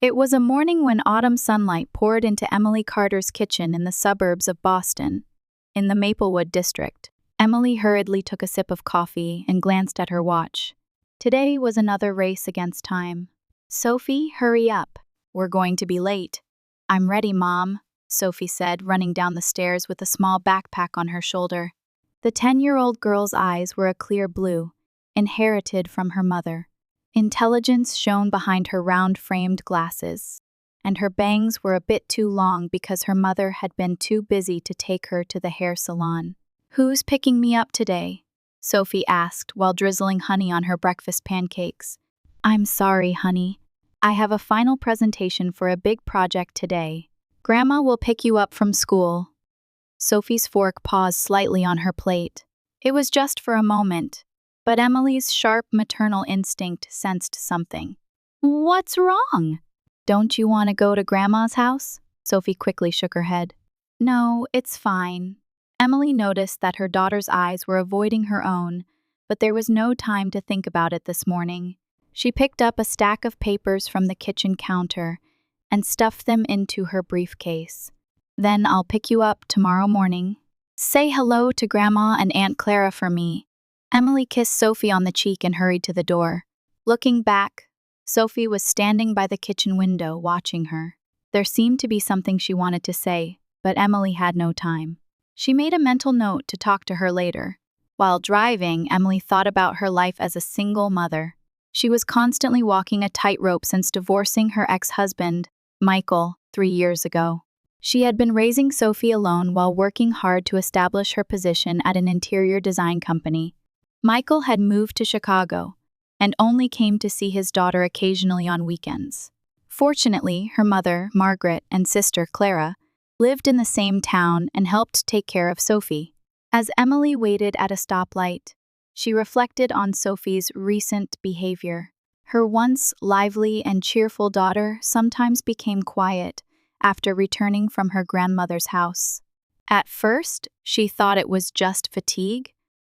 It was a morning when autumn sunlight poured into Emily Carter's kitchen in the suburbs of Boston, in the Maplewood district. Emily hurriedly took a sip of coffee and glanced at her watch. Today was another race against time. "Sophie, hurry up. We're going to be late." "I'm ready, Mom," Sophie said, running down the stairs with a small backpack on her shoulder. The 10-year-old girl's eyes were a clear blue, inherited from her mother. Intelligence shone behind her round-framed glasses, and her bangs were a bit too long because her mother had been too busy to take her to the hair salon. "Who's picking me up today?" Sophie asked while drizzling honey on her breakfast pancakes. "I'm sorry, honey. I have a final presentation for a big project today. Grandma will pick you up from school." Sophie's fork paused slightly on her plate. It was just for a moment, but Emily's sharp maternal instinct sensed something. "What's wrong?" "Don't you want to go to Grandma's house?" Sophie quickly shook her head. "No, it's fine." Emily noticed that her daughter's eyes were avoiding her own, but there was no time to think about it this morning. She picked up a stack of papers from the kitchen counter and stuffed them into her briefcase. "Then I'll pick you up tomorrow morning. Say hello to Grandma and Aunt Clara for me." Emily kissed Sophie on the cheek and hurried to the door. Looking back, Sophie was standing by the kitchen window watching her. There seemed to be something she wanted to say, but Emily had no time. She made a mental note to talk to her later. While driving, Emily thought about her life as a single mother. She was constantly walking a tightrope since divorcing her ex-husband, Michael, 3 years ago. She had been raising Sophie alone while working hard to establish her position at an interior design company. Michael had moved to Chicago and only came to see his daughter occasionally on weekends. Fortunately, her mother, Margaret, and sister, Clara, lived in the same town and helped take care of Sophie. As Emily waited at a stoplight, she reflected on Sophie's recent behavior. Her once lively and cheerful daughter sometimes became quiet after returning from her grandmother's house. At first, she thought it was just fatigue,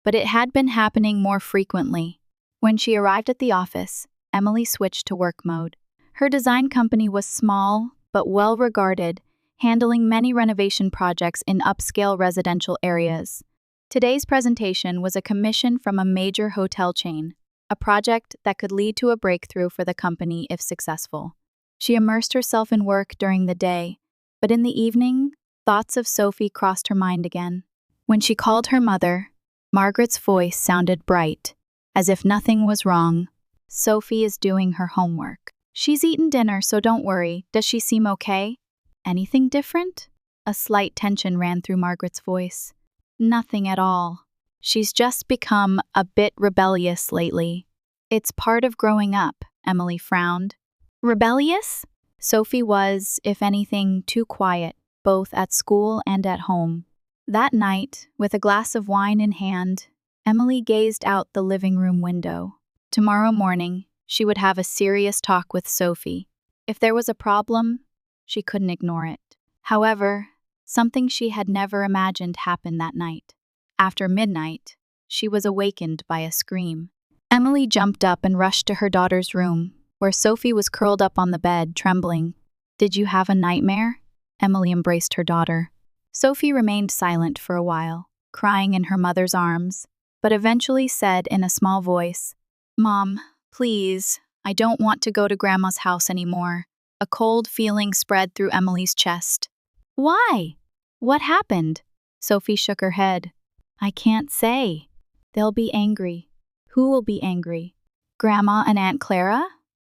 but it had been happening more frequently. When she arrived at the office, Emily switched to work mode. Her design company was small but well regarded, handling many renovation projects in upscale residential areas. Today's presentation was a commission from a major hotel chain, a project that could lead to a breakthrough for the company if successful. She immersed herself in work during the day, but in the evening, thoughts of Sophie crossed her mind again. When she called her mother, Margaret's voice sounded bright, as if nothing was wrong. "Sophie is doing her homework. She's eaten dinner, so don't worry. Does she seem okay?" "Anything different?" A slight tension ran through Margaret's voice. "Nothing at all. She's just become a bit rebellious lately." "It's part of growing up," Emily frowned. "Rebellious?" Sophie was, if anything, too quiet, both at school and at home. That night, with a glass of wine in hand, Emily gazed out the living room window. Tomorrow morning, she would have a serious talk with Sophie. If there was a problem, she couldn't ignore it. However, something she had never imagined happened that night. After midnight, she was awakened by a scream. Emily jumped up and rushed to her daughter's room, where Sophie was curled up on the bed, trembling. "Did you have a nightmare?" Emily embraced her daughter. Sophie remained silent for a while, crying in her mother's arms, but eventually said in a small voice, "Mom, please, I don't want to go to Grandma's house anymore." A cold feeling spread through Emily's chest. "Why? What happened?" Sophie shook her head. "I can't say. They'll be angry." "Who will be angry? Grandma and Aunt Clara?"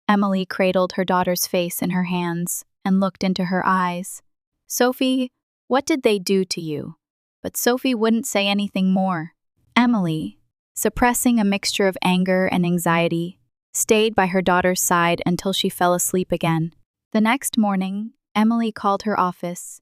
Emily cradled her daughter's face in her hands and looked into her eyes. "Sophie, what did they do to you?" But Sophie wouldn't say anything more. Emily, suppressing a mixture of anger and anxiety, stayed by her daughter's side until she fell asleep again. The next morning, Emily called her office,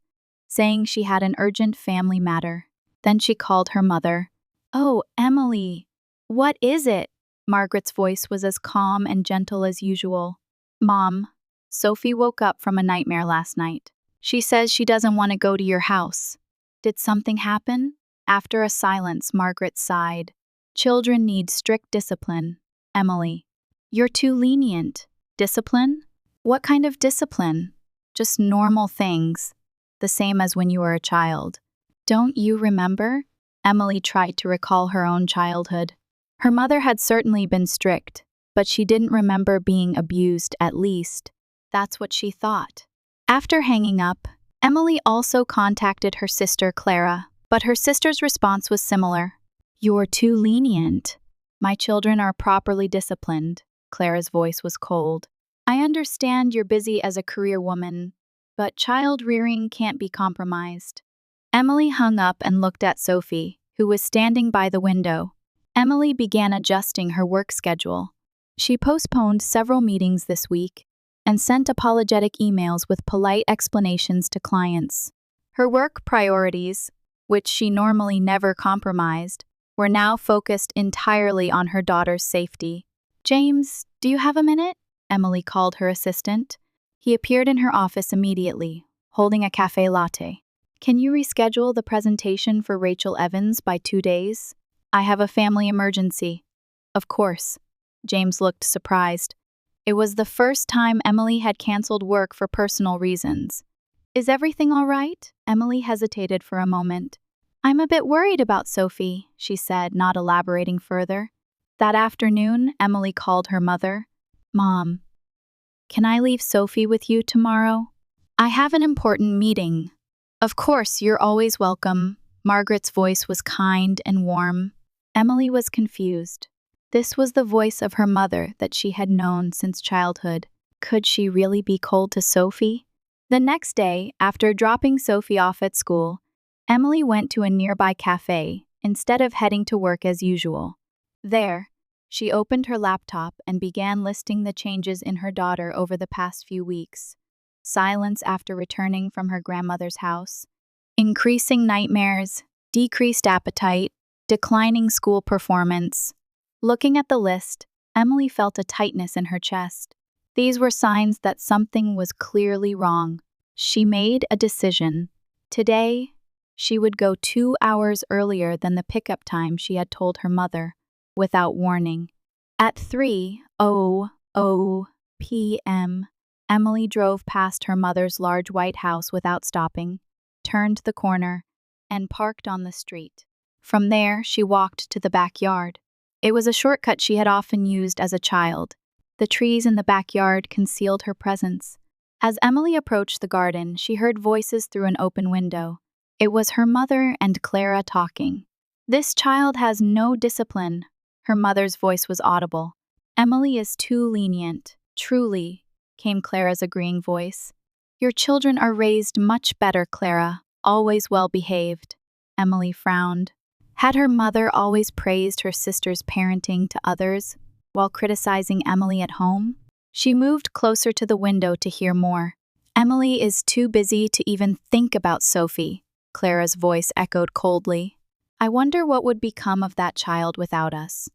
saying she had an urgent family matter. Then she called her mother. "Oh, Emily, what is it?" Margaret's voice was as calm and gentle as usual. "Mom, Sophie woke up from a nightmare last night. She says she doesn't want to go to your house." "Did something happen?" After a silence, Margaret sighed. "Children need strict discipline." "Emily, you're too lenient." "Discipline? What kind of discipline? Just normal things, the same as when you were a child. Don't you remember? Emily tried to recall her own childhood. Her mother had certainly been strict, but she didn't remember being abused, at least. That's what she thought. After hanging up, Emily also contacted her sister Clara, but her sister's response was similar. You're too lenient. My children are properly disciplined. Clara's voice was cold. I understand you're busy as a career woman, but child rearing can't be compromised. Emily hung up and looked at Sophie, who was standing by the window. Emily began adjusting her work schedule. She postponed several meetings this week and sent apologetic emails with polite explanations to clients. Her work priorities, which she normally never compromised, were now focused entirely on her daughter's safety. James, do you have a minute? Emily called her assistant. He appeared in her office immediately, holding a café latte. Can you reschedule the presentation for Rachel Evans by 2 days? I have a family emergency. Of course. James looked surprised. It was the first time Emily had canceled work for personal reasons. Is everything all right? Emily hesitated for a moment. I'm a bit worried about Sophie, she said, not elaborating further. That afternoon, Emily called her mother. Mom, can I leave Sophie with you tomorrow? I have an important meeting. Of course, you're always welcome. Margaret's voice was kind and warm. Emily was confused. This was the voice of her mother that she had known since childhood. Could she really be cold to Sophie? The next day, after dropping Sophie off at school, Emily went to a nearby cafe instead of heading to work as usual. There, she opened her laptop and began listing the changes in her daughter over the past few weeks. Silence after returning from her grandmother's house, increasing nightmares, decreased appetite, declining school performance. Looking at the list, Emily felt a tightness in her chest. These were signs that something was clearly wrong. She made a decision. Today, she would go 2 hours earlier than the pickup time she had told her mother, without warning. At 3:00 p.m., Emily drove past her mother's large white house without stopping, turned the corner, and parked on the street. From there, she walked to the backyard. It was a shortcut she had often used as a child. The trees in the backyard concealed her presence. As Emily approached the garden, she heard voices through an open window. It was her mother and Clara talking. This child has no discipline. Her mother's voice was audible. Emily is too lenient. Truly, came Clara's agreeing voice. Your children are raised much better, Clara, always well behaved. Emily frowned. Had her mother always praised her sister's parenting to others while criticizing Emily at home? She moved closer to the window to hear more. Emily is too busy to even think about Sophie, Clara's voice echoed coldly. I wonder what would become of that child without us.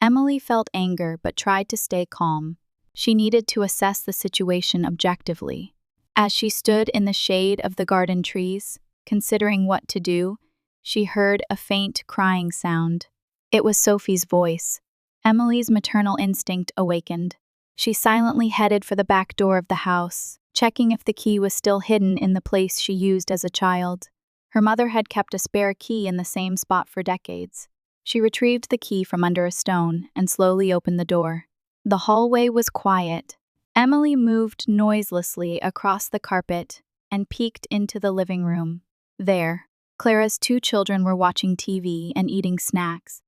Emily felt anger but tried to stay calm. She needed to assess the situation objectively. As she stood in the shade of the garden trees, considering what to do, she heard a faint crying sound. It was Sophie's voice. Emily's maternal instinct awakened. She silently headed for the back door of the house, checking if the key was still hidden in the place she used as a child. Her mother had kept a spare key in the same spot for decades. She retrieved the key from under a stone and slowly opened the door. The hallway was quiet. Emily moved noiselessly across the carpet and peeked into the living room. There, Clara's 2 children were watching TV and eating snacks,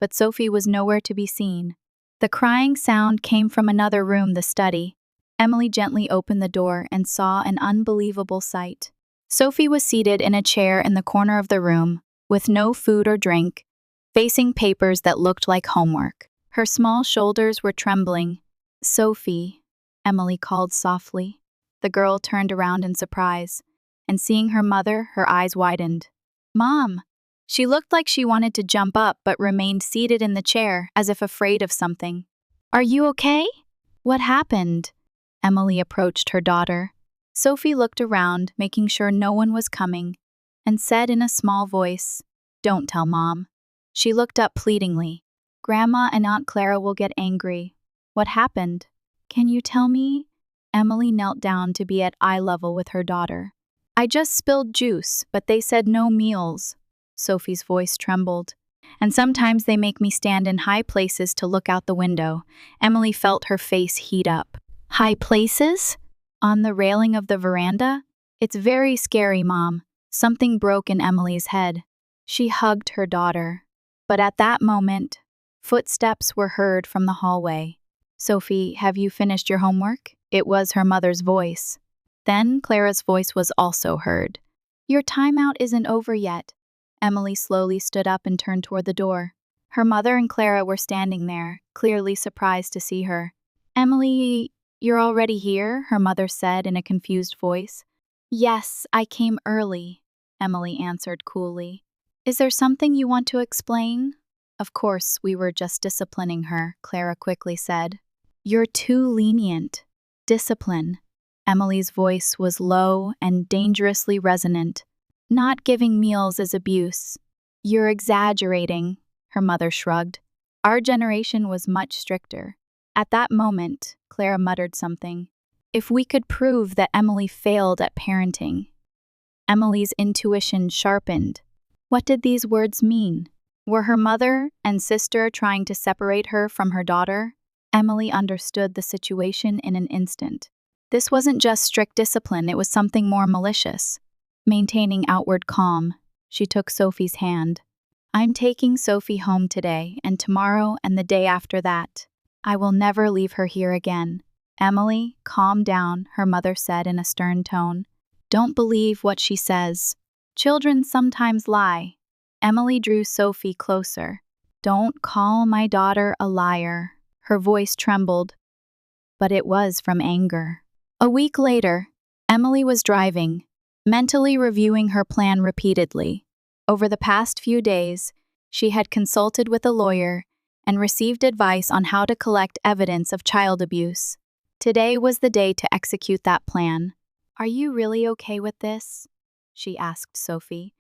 but Sophie was nowhere to be seen. The crying sound came from another room, the study. Emily gently opened the door and saw an unbelievable sight. Sophie was seated in a chair in the corner of the room, with no food or drink, facing papers that looked like homework. Her small shoulders were trembling. Sophie, Emily called softly. The girl turned around in surprise, and seeing her mother, her eyes widened. Mom! She looked like she wanted to jump up but remained seated in the chair as if afraid of something. Are you okay? What happened? Emily approached her daughter. Sophie looked around, making sure no one was coming, and said in a small voice, Don't tell Mom. She looked up pleadingly. Grandma and Aunt Clara will get angry. What happened? Can you tell me? Emily knelt down to be at eye level with her daughter. I just spilled juice, but they said no meals. Sophie's voice trembled. And sometimes they make me stand in high places to look out the window. Emily felt her face heat up. High places? On the railing of the veranda? It's very scary, Mom. Something broke in Emily's head. She hugged her daughter. But at that moment, footsteps were heard from the hallway. Sophie, have you finished your homework? It was her mother's voice. Then Clara's voice was also heard. Your timeout isn't over yet. Emily slowly stood up and turned toward the door. Her mother and Clara were standing there, clearly surprised to see her. Emily, you're already here? Her mother said in a confused voice. Yes, I came early, Emily answered coolly. Is there something you want to explain? Of course, we were just disciplining her, Clara quickly said. You're too lenient. Discipline. Emily's voice was low and dangerously resonant. Not giving meals is abuse. You're exaggerating, her mother shrugged. Our generation was much stricter. At that moment, Clara muttered something. If we could prove that Emily failed at parenting. Emily's intuition sharpened. What did these words mean? Were her mother and sister trying to separate her from her daughter? Emily understood the situation in an instant. This wasn't just strict discipline, it was something more malicious. Maintaining outward calm, she took Sophie's hand. I'm taking Sophie home today, and tomorrow and the day after that. I will never leave her here again. Emily, calm down, her mother said in a stern tone. Don't believe what she says. Children sometimes lie. Emily drew Sophie closer. Don't call my daughter a liar. Her voice trembled, but it was from anger. A week later, Emily was driving, mentally reviewing her plan repeatedly. Over the past few days, she had consulted with a lawyer and received advice on how to collect evidence of child abuse. Today was the day to execute that plan. Are you really okay with this? She asked Sophie,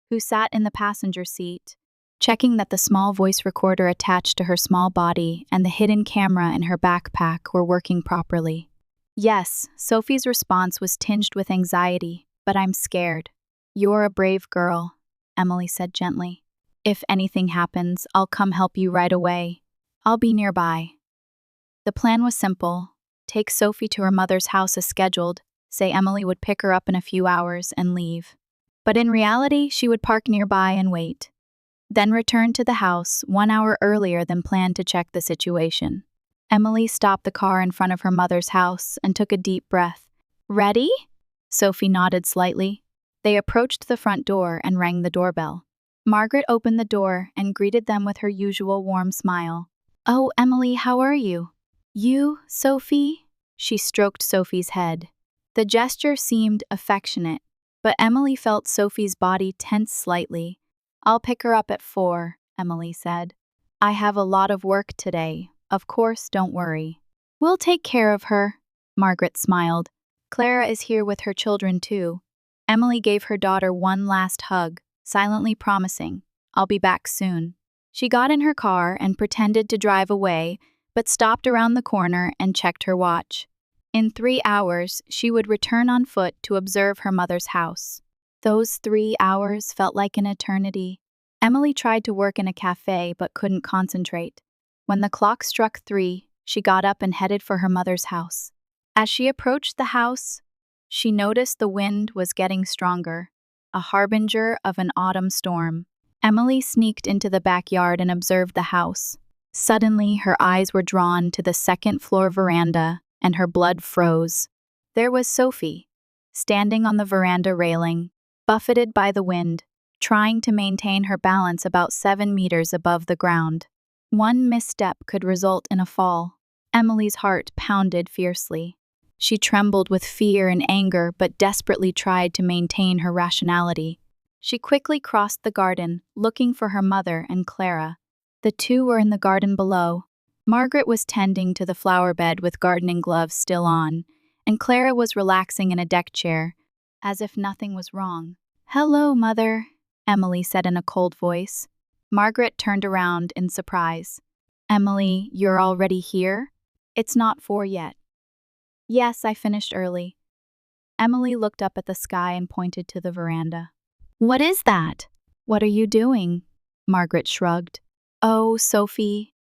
who sat in the passenger seat, checking that the small voice recorder attached to her small body and the hidden camera in her backpack were working properly. Yes, Sophie's response was tinged with anxiety, but I'm scared. You're a brave girl, Emily said gently. If anything happens, I'll come help you right away. I'll be nearby. The plan was simple. Take Sophie to her mother's house as scheduled, say Emily would pick her up in a few hours and leave. But in reality, she would park nearby and wait. Then return to the house 1 hour earlier than planned to check the situation. Emily stopped the car in front of her mother's house and took a deep breath. Ready? Sophie nodded slightly. They approached the front door and rang the doorbell. Margaret opened the door and greeted them with her usual warm smile. Oh, Emily, how are you? You, Sophie? She stroked Sophie's head. The gesture seemed affectionate, but Emily felt Sophie's body tense slightly. I'll pick her up at 4, Emily said. I have a lot of work today. Of course, don't worry. We'll take care of her, Margaret smiled. Clara is here with her children too. Emily gave her daughter one last hug, silently promising, I'll be back soon. She got in her car and pretended to drive away, but stopped around the corner and checked her watch. In 3 hours, she would return on foot to observe her mother's house. Those 3 hours felt like an eternity. Emily tried to work in a cafe but couldn't concentrate. When the clock struck 3, she got up and headed for her mother's house. As she approached the house, she noticed the wind was getting stronger, a harbinger of an autumn storm. Emily sneaked into the backyard and observed the house. Suddenly, her eyes were drawn to the second-floor veranda, and her blood froze. There was Sophie, standing on the veranda railing, buffeted by the wind, trying to maintain her balance about 7 meters above the ground. One misstep could result in a fall. Emily's heart pounded fiercely. She trembled with fear and anger, but desperately tried to maintain her rationality. She quickly crossed the garden, looking for her mother and Clara. The two were in the garden below. Margaret was tending to the flower bed with gardening gloves still on, and Clara was relaxing in a deck chair, as if nothing was wrong. Hello, Mother, Emily said in a cold voice. Margaret turned around in surprise. Emily, you're already here? It's not 4 yet. Yes, I finished early. Emily looked up at the sky and pointed to the veranda. What is that? What are you doing? Margaret shrugged. Oh, Sophie.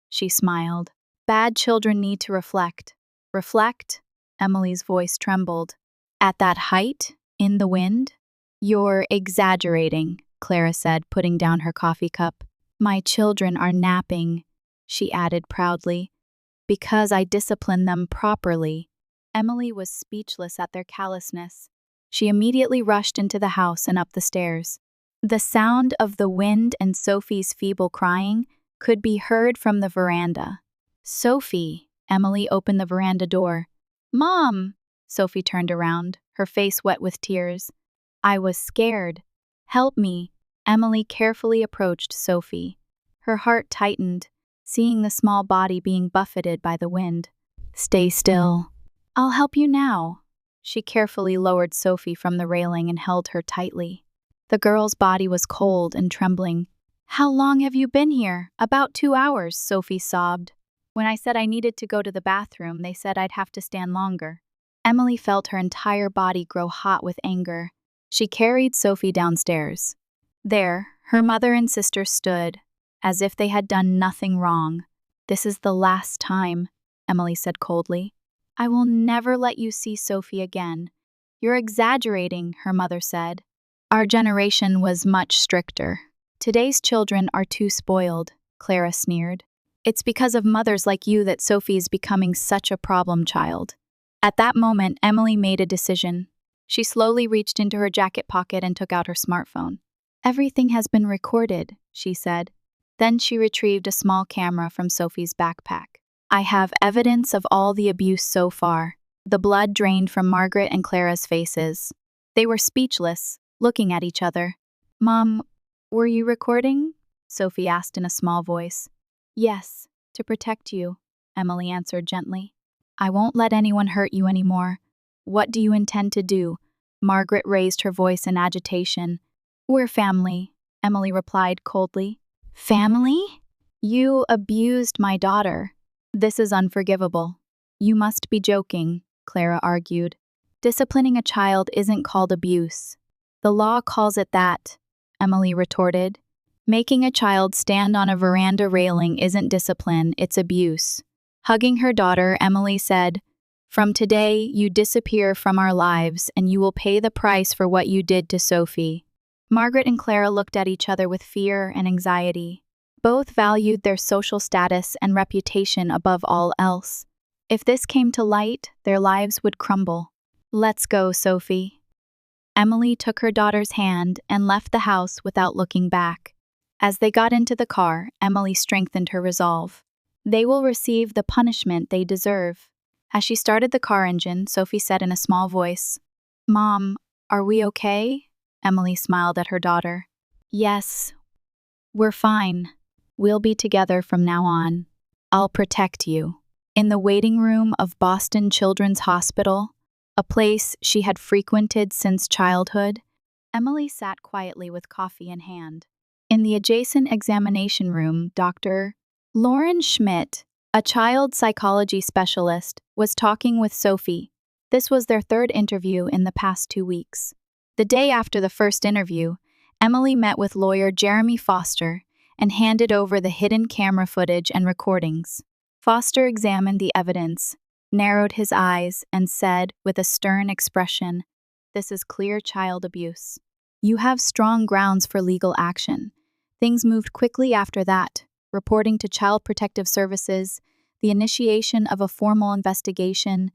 She smiled. Bad children need to reflect. Reflect? Emily's voice trembled. At that height? In the wind? You're exaggerating, Clara said, putting down her coffee cup. My children are napping, she added proudly, because I discipline them properly. Emily was speechless at their callousness. She immediately rushed into the house and up the stairs. The sound of the wind and Sophie's feeble crying could be heard from the veranda. Sophie, Emily opened the veranda door. Mom! Sophie turned around, her face wet with tears. I was scared. Help me. Emily carefully approached Sophie. Her heart tightened, seeing the small body being buffeted by the wind. Stay still. I'll help you now. She carefully lowered Sophie from the railing and held her tightly. The girl's body was cold and trembling. How long have you been here? About 2 hours, Sophie sobbed. When I said I needed to go to the bathroom, they said I'd have to stand longer. Emily felt her entire body grow hot with anger. She carried Sophie downstairs. There, her mother and sister stood, as if they had done nothing wrong. This is the last time, Emily said coldly. I will never let you see Sophie again. You're exaggerating, her mother said. Our generation was much stricter. Today's children are too spoiled, Clara sneered. It's because of mothers like you that Sophie is becoming such a problem child. At that moment, Emily made a decision. She slowly reached into her jacket pocket and took out her smartphone. Everything has been recorded, she said. Then she retrieved a small camera from Sophie's backpack. I have evidence of all the abuse so far. The blood drained from Margaret and Clara's faces. They were speechless, looking at each other. Mom, were you recording? Sophie asked in a small voice. Yes, to protect you, Emily answered gently. I won't let anyone hurt you anymore. What do you intend to do? Margaret raised her voice in agitation. We're family, Emily replied coldly. Family? You abused my daughter. This is unforgivable. You must be joking, Clara argued. Disciplining a child isn't called abuse. The law calls it that, Emily retorted. Making a child stand on a veranda railing isn't discipline, it's abuse. Hugging her daughter, Emily said, From today, you disappear from our lives and you will pay the price for what you did to Sophie. Margaret and Clara looked at each other with fear and anxiety. Both valued their social status and reputation above all else. If this came to light, their lives would crumble. Let's go, Sophie. Emily took her daughter's hand and left the house without looking back. As they got into the car, Emily strengthened her resolve. They will receive the punishment they deserve. As she started the car engine, Sophie said in a small voice, Mom, are we okay? Emily smiled at her daughter. Yes, we're fine. We'll be together from now on. I'll protect you. In the waiting room of Boston Children's Hospital, a place she had frequented since childhood, Emily sat quietly with coffee in hand. In the adjacent examination room, Dr. Lauren Schmidt, a child psychology specialist, was talking with Sophie. This was their third interview in the past 2 weeks. The day after the first interview, Emily met with lawyer Jeremy Foster and handed over the hidden camera footage and recordings. Foster examined the evidence, narrowed his eyes, and said with a stern expression, This is clear child abuse. You have strong grounds for legal action. Things moved quickly after that, reporting to Child Protective Services, the initiation of a formal investigation,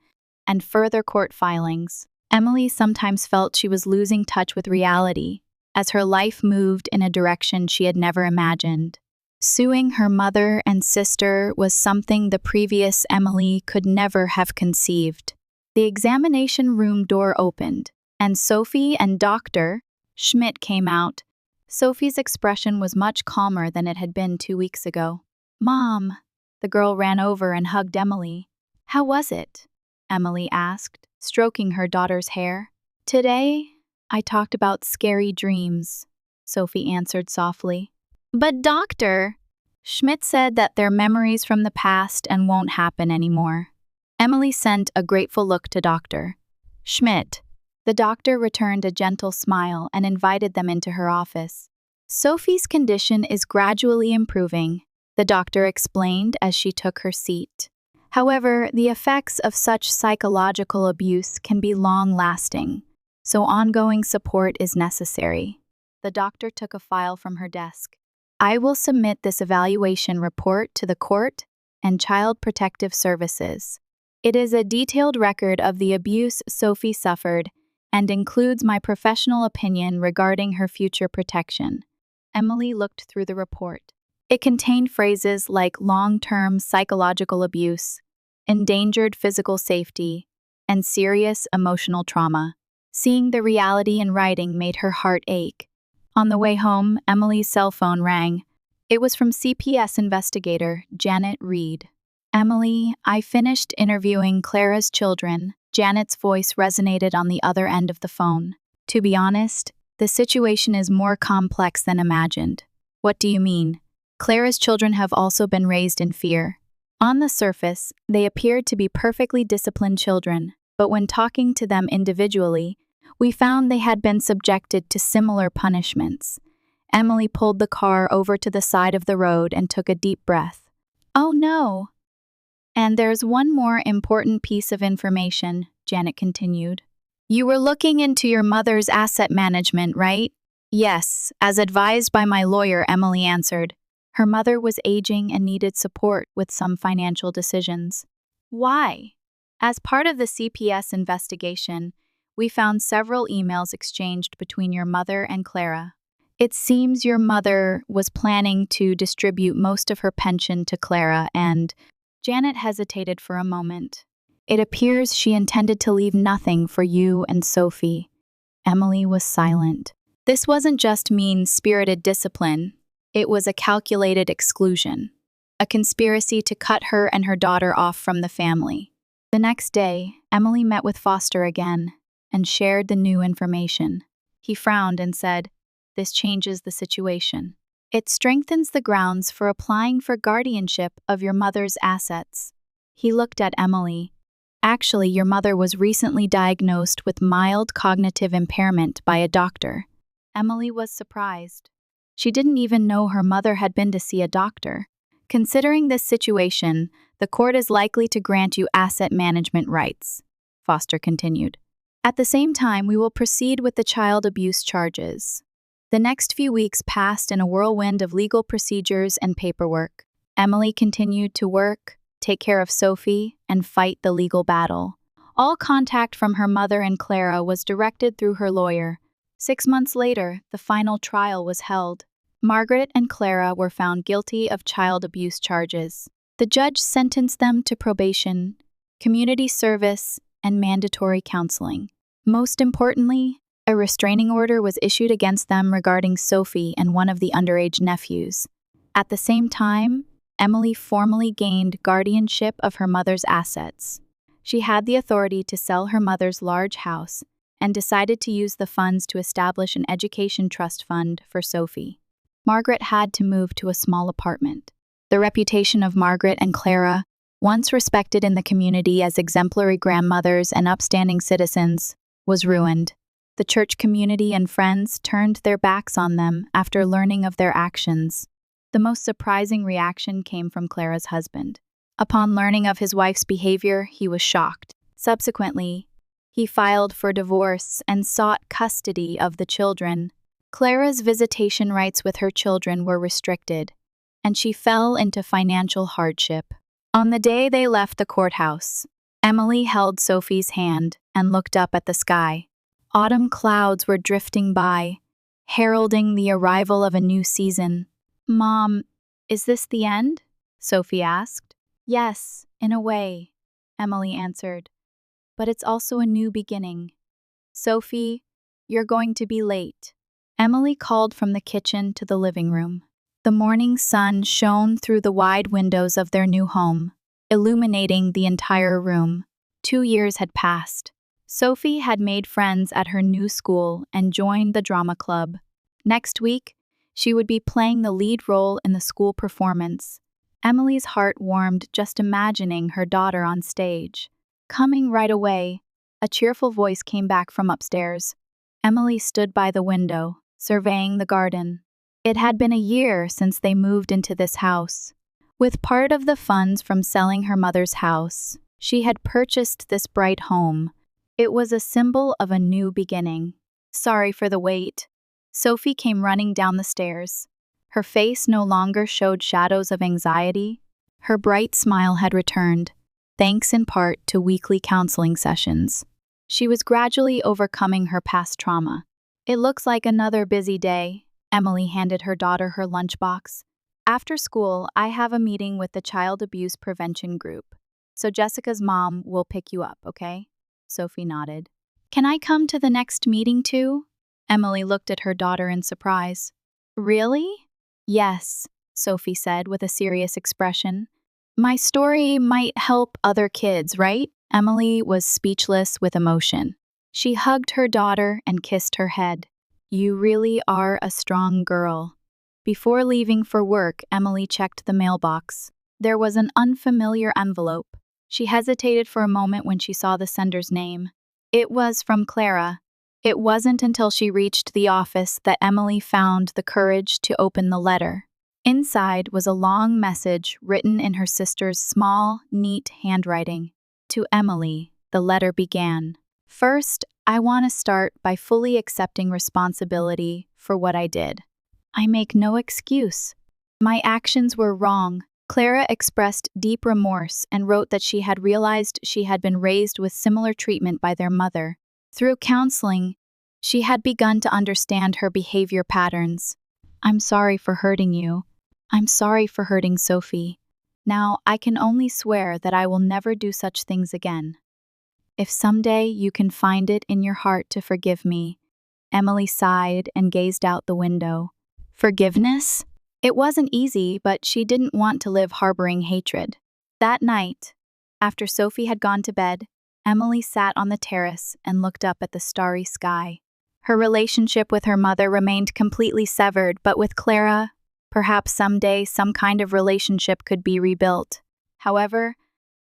and further court filings. Emily sometimes felt she was losing touch with reality, as her life moved in a direction she had never imagined. Suing her mother and sister was something the previous Emily could never have conceived. The examination room door opened, and Sophie and Dr. Schmidt came out. Sophie's expression was much calmer than it had been 2 weeks ago. Mom! The girl ran over and hugged Emily. How was it? Emily asked, stroking her daughter's hair. Today, I talked about scary dreams, Sophie answered softly. But doctor, Schmidt said that they're memories from the past and won't happen anymore. Emily sent a grateful look to Dr. Schmidt. The doctor returned a gentle smile and invited them into her office. Sophie's condition is gradually improving, the doctor explained as she took her seat. However, the effects of such psychological abuse can be long-lasting, so ongoing support is necessary. The doctor took a file from her desk. I will submit this evaluation report to the court and Child Protective Services. It is a detailed record of the abuse Sophie suffered and includes my professional opinion regarding her future protection. Emily looked through the report. It contained phrases like long-term psychological abuse, endangered physical safety, and serious emotional trauma. Seeing the reality in writing made her heart ache. On the way home, Emily's cell phone rang. It was from CPS investigator Janet Reed. Emily, I finished interviewing Clara's children. Janet's voice resonated on the other end of the phone. To be honest, the situation is more complex than imagined. What do you mean? Clara's children have also been raised in fear. On the surface, they appeared to be perfectly disciplined children, but when talking to them individually, we found they had been subjected to similar punishments. Emily pulled the car over to the side of the road and took a deep breath. Oh no! And there's one more important piece of information, Janet continued. You were looking into your mother's asset management, right? Yes, as advised by my lawyer, Emily answered. Her mother was aging and needed support with some financial decisions. Why? As part of the CPS investigation, we found several emails exchanged between your mother and Clara. It seems your mother was planning to distribute most of her pension to Clara and Janet hesitated for a moment. It appears she intended to leave nothing for you and Sophie. Emily was silent. This wasn't just mean-spirited discipline. It was a calculated exclusion, a conspiracy to cut her and her daughter off from the family. The next day, Emily met with Foster again and shared the new information. He frowned and said, "This changes the situation. It strengthens the grounds for applying for guardianship of your mother's assets." He looked at Emily. Actually, your mother was recently diagnosed with mild cognitive impairment by a doctor. Emily was surprised. She didn't even know her mother had been to see a doctor. Considering this situation, the court is likely to grant you asset management rights, Foster continued. At the same time, we will proceed with the child abuse charges. The next few weeks passed in a whirlwind of legal procedures and paperwork. Emily continued to work, take care of Sophie, and fight the legal battle. All contact from her mother and Clara was directed through her lawyer. 6 months later, the final trial was held. Margaret and Clara were found guilty of child abuse charges. The judge sentenced them to probation, community service, and mandatory counseling. Most importantly, a restraining order was issued against them regarding Sophie and one of the underage nephews. At the same time, Emily formally gained guardianship of her mother's assets. She had the authority to sell her mother's large house and decided to use the funds to establish an education trust fund for Sophie. Margaret had to move to a small apartment. The reputation of Margaret and Clara, once respected in the community as exemplary grandmothers and upstanding citizens, was ruined. The church community and friends turned their backs on them after learning of their actions. The most surprising reaction came from Clara's husband. Upon learning of his wife's behavior, he was shocked. Subsequently, he filed for divorce and sought custody of the children. Clara's visitation rights with her children were restricted, and she fell into financial hardship. On the day they left the courthouse, Emily held Sophie's hand and looked up at the sky. Autumn clouds were drifting by, heralding the arrival of a new season. "Mom, is this the end?" Sophie asked. "Yes, in a way," Emily answered. "But it's also a new beginning. Sophie, you're going to be late." Emily called from the kitchen to the living room. The morning sun shone through the wide windows of their new home, illuminating the entire room. 2 years had passed. Sophie had made friends at her new school and joined the drama club. Next week, she would be playing the lead role in the school performance. Emily's heart warmed just imagining her daughter on stage. Coming right away, a cheerful voice came back from upstairs. Emily stood by the window, surveying the garden. It had been a year since they moved into this house. With part of the funds from selling her mother's house, she had purchased this bright home. It was a symbol of a new beginning. Sorry for the wait. Sophie came running down the stairs. Her face no longer showed shadows of anxiety. Her bright smile had returned, thanks in part to weekly counseling sessions. She was gradually overcoming her past trauma. It looks like another busy day. Emily handed her daughter her lunchbox. After school, I have a meeting with the Child Abuse Prevention Group. So Jessica's mom will pick you up, okay? Sophie nodded. Can I come to the next meeting too? Emily looked at her daughter in surprise. Really? Yes, Sophie said with a serious expression. My story might help other kids, right? Emily was speechless with emotion. She hugged her daughter and kissed her head. You really are a strong girl. Before leaving for work, Emily checked the mailbox. There was an unfamiliar envelope. She hesitated for a moment when she saw the sender's name. It was from Clara. It wasn't until she reached the office that Emily found the courage to open the letter. Inside was a long message written in her sister's small, neat handwriting. To Emily, the letter began. First, I want to start by fully accepting responsibility for what I did. I make no excuse. My actions were wrong. Clara expressed deep remorse and wrote that she had realized she had been raised with similar treatment by their mother. Through counseling, she had begun to understand her behavior patterns. I'm sorry for hurting you. I'm sorry for hurting Sophie. Now, I can only swear that I will never do such things again. If someday you can find it in your heart to forgive me. Emily sighed and gazed out the window. Forgiveness? It wasn't easy, but she didn't want to live harboring hatred. That night, after Sophie had gone to bed, Emily sat on the terrace and looked up at the starry sky. Her relationship with her mother remained completely severed, but with Clara, perhaps someday some kind of relationship could be rebuilt. However,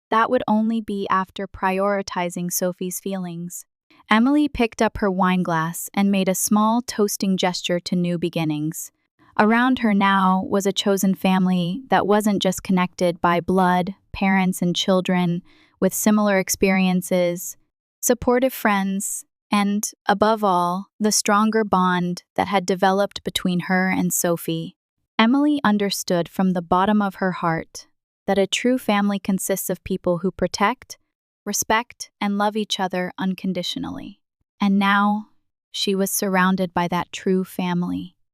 that would only be after prioritizing Sophie's feelings. Emily picked up her wineglass and made a small toasting gesture to new beginnings. Around her now was a chosen family that wasn't just connected by blood, parents and children with similar experiences, supportive friends, and, above all, the stronger bond that had developed between her and Sophie. Emily understood from the bottom of her heart that a true family consists of people who protect, respect, and love each other unconditionally. And now, she was surrounded by that true family.